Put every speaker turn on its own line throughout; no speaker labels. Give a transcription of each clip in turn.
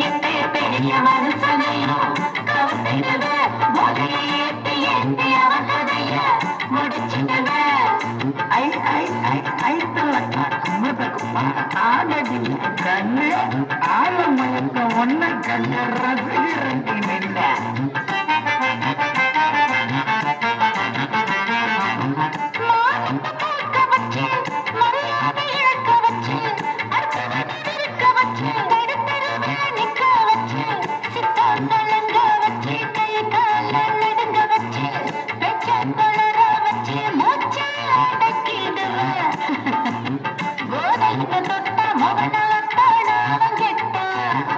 எத்தே பெரிய மனுஷனையும் கவுத்திடுவ, போதையேத்தி ஏத்தி அவன் கதைய முடிச்சிடுவ. ஐ ஐ ஐ ஐ தலக்கா கும்பகுப்பா ஆனடி கண்ணு ஆலமயக்க ஒன்ன கண்ணு ரசிகரண்டி மெல்ல.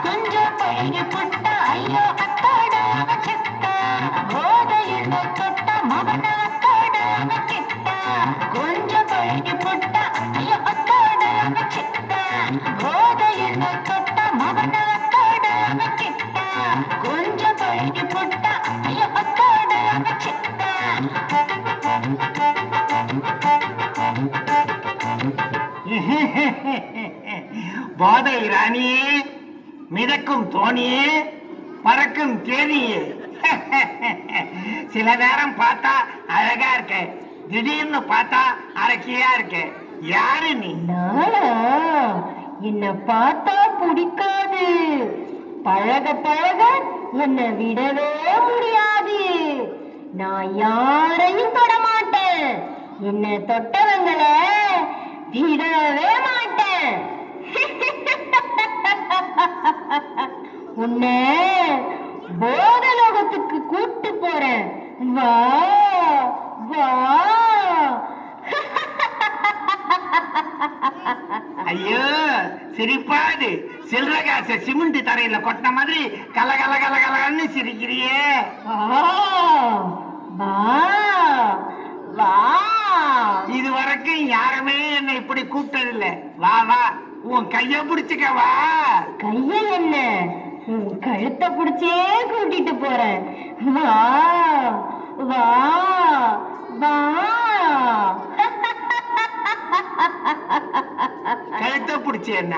கொஞ்சம் பழகி புட்ட ஐயோ அத்தாட செத்த, போதையில் தொட்ட மகன அத்தாட கிட்ட. கொஞ்சம் பழகி புட்ட ஐயோ அத்தாட செத்த, போதையில் தொட்ட மகன அத்தாட கிட்ட. கொஞ்சம் பழகி புட்ட ஐயோ அத்தாட செத்த.
போதை ராணியே, மிதக்கும் தோணியே, பறக்கும் தேனியே. சில நேரம் பார்த்தா அழகா இருக்க, திடீர்னு பார்த்தா அரக்கியா இருக்க. யாரு நீ?
நானா? என்ன பார்த்தா பிடிக்காது, பழக பழக என்னை விடவே முடியாது. நான் யாரையும் தொட மாட்டேன், என்னை தொட்டவங்களை விடவே மாட்டேன். உன்னை போதலோகத்துக்கு கூட்டு போறேன், வா வா.
ஐயோ சிரிப்பாது, சில்லற காசை சிமெண்ட் தரையில கொட்டின மாதிரி கல கல கல கலன்னு சிரிக்கிறியே.
வா வா.
இது வரைக்கும் யாருமே என்னை இப்படி கூப்பிட்டதில்ல. வா வா, உன் கைய பிடிச்சுக்க வா.
கைய என்ன, உன் கழுத்தை பிடிச்சே கூட்டிட்டு போறேன். வா வா வா.
கழுத்தை பிடிச்சு என்ன